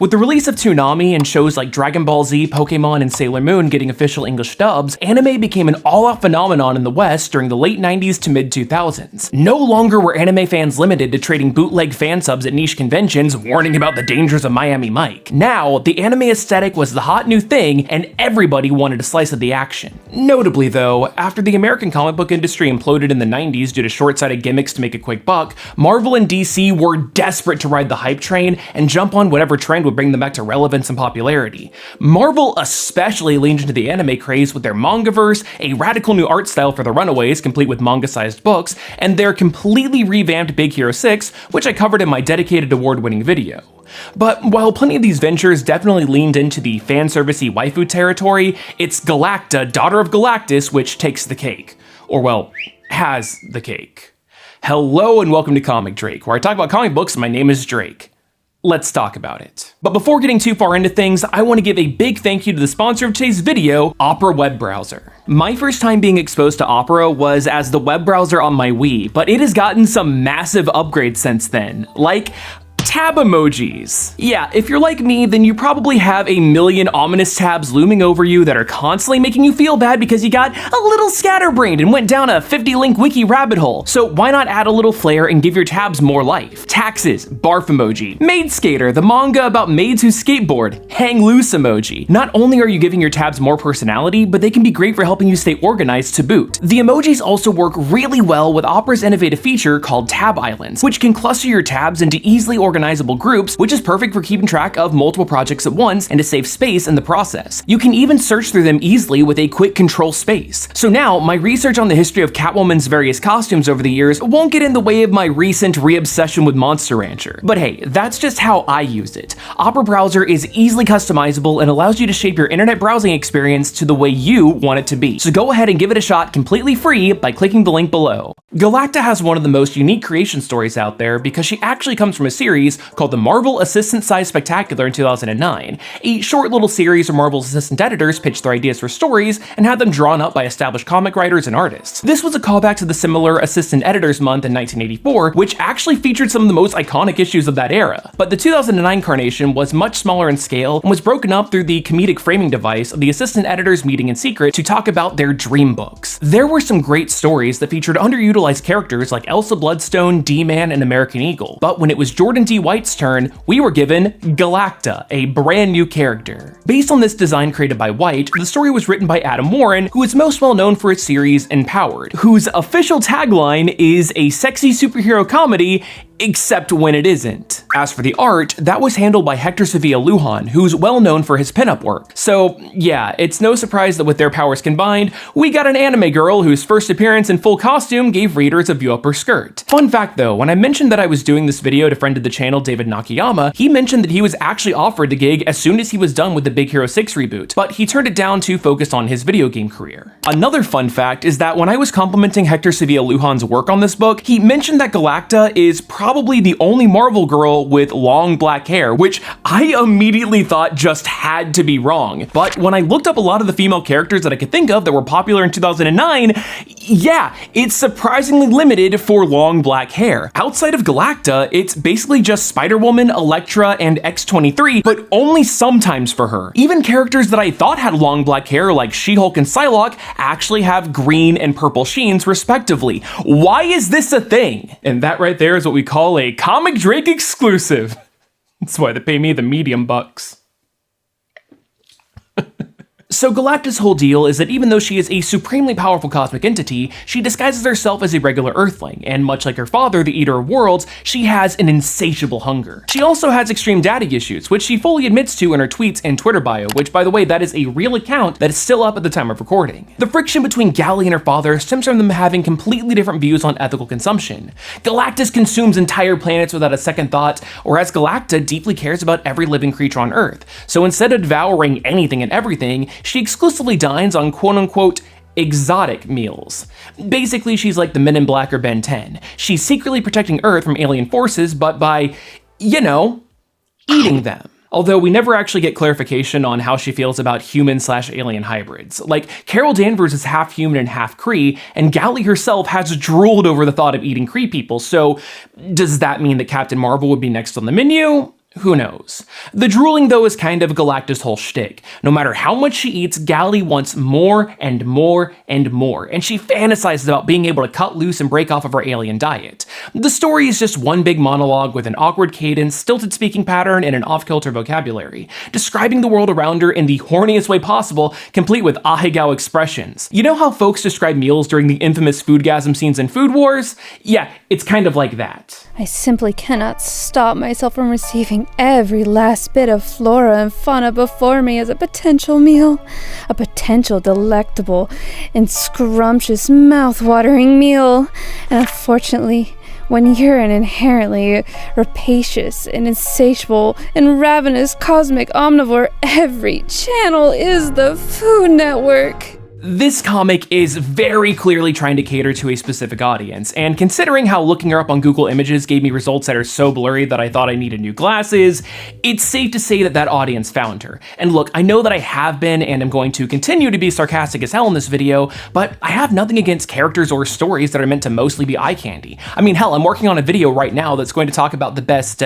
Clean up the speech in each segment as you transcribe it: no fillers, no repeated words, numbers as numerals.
With the release of Toonami and shows like Dragon Ball Z, Pokemon, and Sailor Moon getting official English dubs, anime became an all-out phenomenon in the West during the late 90s to mid-2000s. No longer were anime fans limited to trading bootleg fan subs at niche conventions warning about the dangers of Miami Mike. Now, the anime aesthetic was the hot new thing, and everybody wanted a slice of the action. Notably though, after the American comic book industry imploded in the 90s due to short-sighted gimmicks to make a quick buck, Marvel and DC were desperate to ride the hype train and jump on whatever trend would bring them back to relevance and popularity. Marvel especially leaned into the anime craze with their mangaverse, a radical new art style for the Runaways, complete with manga-sized books, and their completely revamped Big Hero 6, which I covered in my dedicated award-winning video. But while plenty of these ventures definitely leaned into the fan-servicey waifu territory, it's Galacta, daughter of Galactus, which takes the cake. Or well, has the cake. Hello and welcome to Comic Drake, where I talk about comic books and my name is Drake. Let's talk about it. But before getting too far into things, I want to give a big thank you to the sponsor of today's video, Opera web browser. My first time being exposed to Opera was as the web browser on my Wii, but it has gotten some massive upgrades since then, like tab emojis. Yeah, if you're like me, then you probably have a million ominous tabs looming over you that are constantly making you feel bad because you got a little scatterbrained and went down a 50-link wiki rabbit hole. So why not add a little flair and give your tabs more life? Taxes, barf emoji, maid skater, the manga about maids who skateboard, hang loose emoji. Not only are you giving your tabs more personality, but they can be great for helping you stay organized to boot. The emojis also work really well with Opera's innovative feature called Tab Islands, which can cluster your tabs into easily organizable groups, which is perfect for keeping track of multiple projects at once and to save space in the process. You can even search through them easily with a quick control space. So now, my research on the history of Catwoman's various costumes over the years won't get in the way of my recent re-obsession with Monster Rancher. But hey, that's just how I use it. Opera Browser is easily customizable and allows you to shape your internet browsing experience to the way you want it to be. So go ahead and give it a shot completely free by clicking the link below. Galacta has one of the most unique creation stories out there because she actually comes from a series called the Marvel Assistant Size Spectacular in 2009, a short little series where Marvel's assistant editors pitched their ideas for stories and had them drawn up by established comic writers and artists. This was a callback to the similar Assistant Editors Month in 1984, which actually featured some of the most iconic issues of that era. But the 2009 incarnation was much smaller in scale and was broken up through the comedic framing device of the assistant editors meeting in secret to talk about their dream books. There were some great stories that featured underutilized characters like Elsa Bloodstone, D-Man, and American Eagle, but when it was Jordan D. White's turn, we were given Galacta, a brand new character. Based on this design created by White, the story was written by Adam Warren, who is most well known for his series Empowered, whose official tagline is a sexy superhero comedy, except when it isn't. As for the art, that was handled by Hector Sevilla Lujan, who's well known for his pinup work. So yeah, it's no surprise that with their powers combined, we got an anime girl whose first appearance in full costume gave readers a view up her skirt. Fun fact though, when I mentioned that I was doing this video to friend of the channel David Nakayama, he mentioned that he was actually offered the gig as soon as he was done with the Big Hero 6 reboot, but he turned it down to focus on his video game career. Another fun fact is that when I was complimenting Hector Sevilla Lujan's work on this book, he mentioned that Galacta is probably the only Marvel girl with long black hair, which I immediately thought just had to be wrong. But when I looked up a lot of the female characters that I could think of that were popular in 2009, yeah, it's surprisingly limited for long black hair. Outside of Galacta, it's basically just Spider-Woman, Elektra, and X-23, but only sometimes for her. Even characters that I thought had long black hair, like She-Hulk and Psylocke, actually have green and purple sheens, respectively. Why is this a thing? And that right there is what we call a Comic Drake exclusive. That's why they pay me the medium bucks. So Galacta's whole deal is that even though she is a supremely powerful cosmic entity, she disguises herself as a regular Earthling, and much like her father, the Eater of Worlds, she has an insatiable hunger. She also has extreme daddy issues, which she fully admits to in her tweets and Twitter bio, which by the way, that is a real account that is still up at the time of recording. The friction between Gally and her father stems from them having completely different views on ethical consumption. Galactus consumes entire planets without a second thought, whereas Galacta deeply cares about every living creature on Earth. So instead of devouring anything and everything, she exclusively dines on quote-unquote exotic meals. Basically, she's like the Men in Black or Ben 10. She's secretly protecting Earth from alien forces, but by, you know, eating them. Although we never actually get clarification on how she feels about human/alien hybrids. Like, Carol Danvers is half human and half Kree, and Gally herself has drooled over the thought of eating Kree people, so does that mean that Captain Marvel would be next on the menu? Who knows? The drooling, though, is kind of Galacta's whole shtick. No matter how much she eats, Gally wants more and more and more, and she fantasizes about being able to cut loose and break off of her alien diet. The story is just one big monologue with an awkward cadence, stilted speaking pattern, and an off-kilter vocabulary, describing the world around her in the horniest way possible, complete with ahegao expressions. You know how folks describe meals during the infamous foodgasm scenes in Food Wars? Yeah, it's kind of like that. I simply cannot stop myself from receiving every last bit of flora and fauna before me as a potential meal. A potential delectable and scrumptious mouth-watering meal. And unfortunately, when you're an inherently rapacious and insatiable and ravenous cosmic omnivore, every channel is the Food Network. This comic is very clearly trying to cater to a specific audience, and considering how looking her up on Google Images gave me results that are so blurry that I thought I needed new glasses, it's safe to say that that audience found her. And look, I know that I have been and am going to continue to be sarcastic as hell in this video, but I have nothing against characters or stories that are meant to mostly be eye candy. I mean, hell, I'm working on a video right now that's going to talk about the best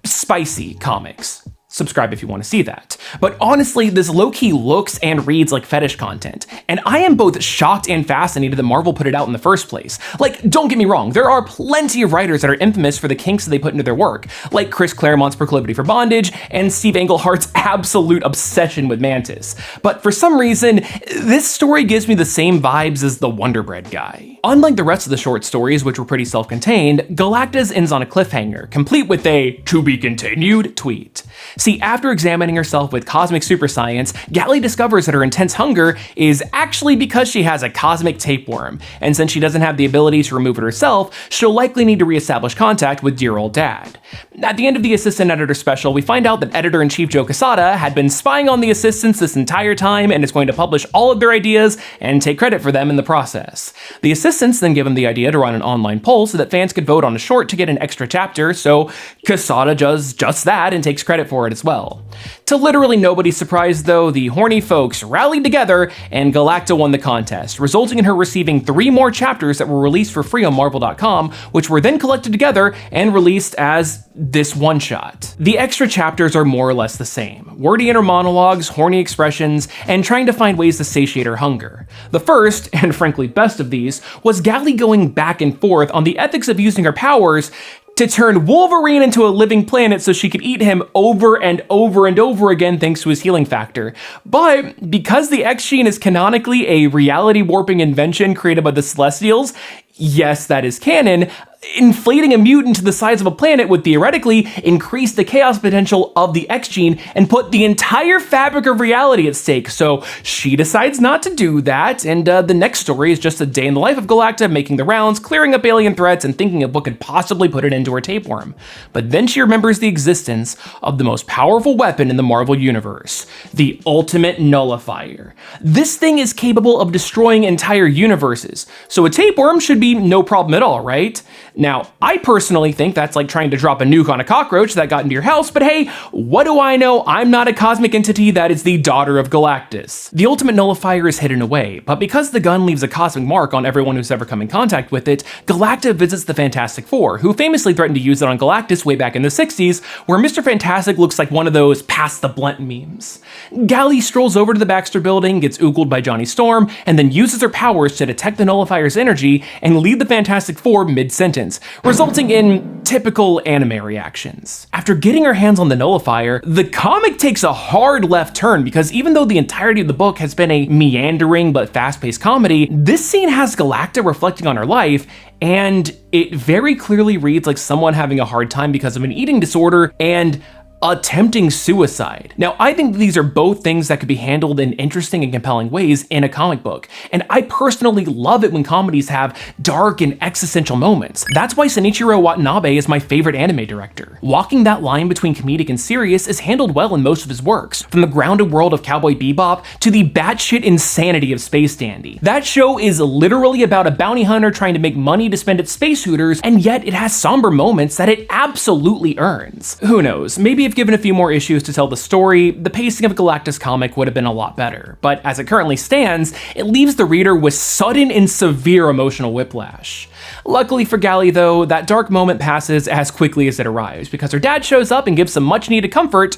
spicy comics. Subscribe if you want to see that. But honestly, this low-key looks and reads like fetish content, and I am both shocked and fascinated that Marvel put it out in the first place. Like, don't get me wrong, there are plenty of writers that are infamous for the kinks that they put into their work, like Chris Claremont's proclivity for bondage and Steve Englehart's absolute obsession with Mantis. But for some reason, this story gives me the same vibes as the Wonder Bread guy. Unlike the rest of the short stories, which were pretty self-contained, Galactus ends on a cliffhanger, complete with a "to be continued" tweet. See, after examining herself with cosmic super science, Gally discovers that her intense hunger is actually because she has a cosmic tapeworm, and since she doesn't have the ability to remove it herself, she'll likely need to reestablish contact with dear old dad. At the end of the assistant editor special, we find out that editor-in-chief Joe Quesada had been spying on the assistants this entire time and is going to publish all of their ideas and take credit for them in the process. The assistants then give him the idea to run an online poll so that fans could vote on a short to get an extra chapter, so Quesada does just that and takes credit for it as well. To literally nobody's surprise though, the horny folks rallied together and Galacta won the contest, resulting in her receiving 3 more chapters that were released for free on Marvel.com, which were then collected together and released as this one-shot. The extra chapters are more or less the same. Wordy inner monologues, horny expressions, and trying to find ways to satiate her hunger. The first, and frankly best of these, was Gally going back and forth on the ethics of using her powers to turn Wolverine into a living planet so she could eat him over and over and over again thanks to his healing factor. But because the X gene is canonically a reality warping invention created by the Celestials, yes, that is canon, inflating a mutant to the size of a planet would theoretically increase the chaos potential of the X gene and put the entire fabric of reality at stake. So she decides not to do that, and the next story is just a day in the life of Galacta making the rounds, clearing up alien threats, and thinking of what could possibly put it into her tapeworm. But then she remembers the existence of the most powerful weapon in the Marvel Universe, the ultimate nullifier. This thing is capable of destroying entire universes, so a tapeworm should be no problem at all, right? Now, I personally think that's like trying to drop a nuke on a cockroach that got into your house, but hey, what do I know? I'm not a cosmic entity that is the daughter of Galactus. The ultimate nullifier is hidden away, but because the gun leaves a cosmic mark on everyone who's ever come in contact with it, Galacta visits the Fantastic Four, who famously threatened to use it on Galactus way back in the 60s, where Mr. Fantastic looks like one of those pass the blunt memes. Gally strolls over to the Baxter building, gets oogled by Johnny Storm, and then uses her powers to detect the nullifier's energy and lead the Fantastic Four mid-sentence, resulting in typical anime reactions. After getting her hands on the nullifier, the comic takes a hard left turn because even though the entirety of the book has been a meandering but fast-paced comedy, this scene has Galacta reflecting on her life, and it very clearly reads like someone having a hard time because of an eating disorder and attempting suicide. Now, I think these are both things that could be handled in interesting and compelling ways in a comic book, and I personally love it when comedies have dark and existential moments. That's why Shinichiro Watanabe is my favorite anime director. Walking that line between comedic and serious is handled well in most of his works, from the grounded world of Cowboy Bebop to the batshit insanity of Space Dandy. That show is literally about a bounty hunter trying to make money to spend at space hooters, and yet it has somber moments that it absolutely earns. Who knows, maybe if given a few more issues to tell the story, the pacing of Galactus comic would have been a lot better, but as it currently stands, it leaves the reader with sudden and severe emotional whiplash. Luckily for Gallie though, that dark moment passes as quickly as it arrives, because her dad shows up and gives some much needed comfort,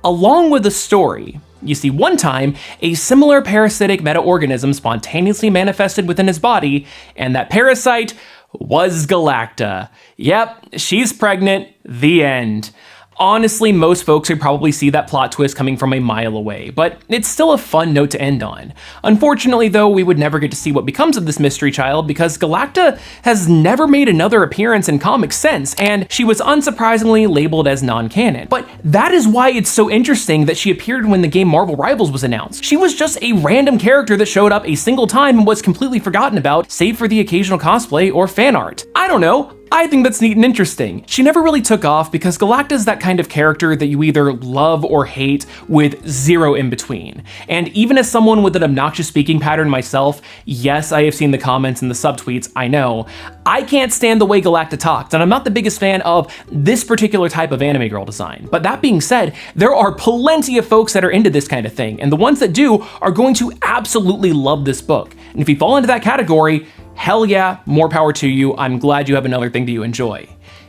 along with a story. You see, one time, a similar parasitic meta-organism spontaneously manifested within his body, and that parasite was Galacta. Yep, she's pregnant, the end. Honestly, most folks would probably see that plot twist coming from a mile away, but it's still a fun note to end on. Unfortunately though, we would never get to see what becomes of this mystery child because Galacta has never made another appearance in comics since, and she was unsurprisingly labeled as non-canon. But that is why it's so interesting that she appeared when the game Marvel Rivals was announced. She was just a random character that showed up a single time and was completely forgotten about, save for the occasional cosplay or fan art. I don't know. I think that's neat and interesting. She never really took off because Galacta is that kind of character that you either love or hate with zero in between. And even as someone with an obnoxious speaking pattern myself, yes, I have seen the comments and the subtweets, I know, I can't stand the way Galacta talks, and I'm not the biggest fan of this particular type of anime girl design. But that being said, there are plenty of folks that are into this kind of thing, and the ones that do are going to absolutely love this book. And if you fall into that category, hell yeah, more power to you. I'm glad you have another thing that you enjoy.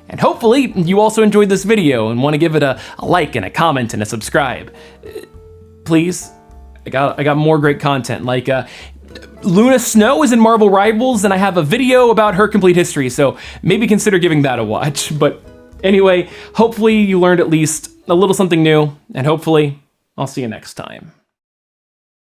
And hopefully you also enjoyed this video and want to give it a like and a comment and a subscribe. Please, I got more great content, like Luna Snow is in Marvel Rivals and I have a video about her complete history, so maybe consider giving that a watch. But anyway, hopefully you learned at least a little something new, and hopefully I'll see you next time.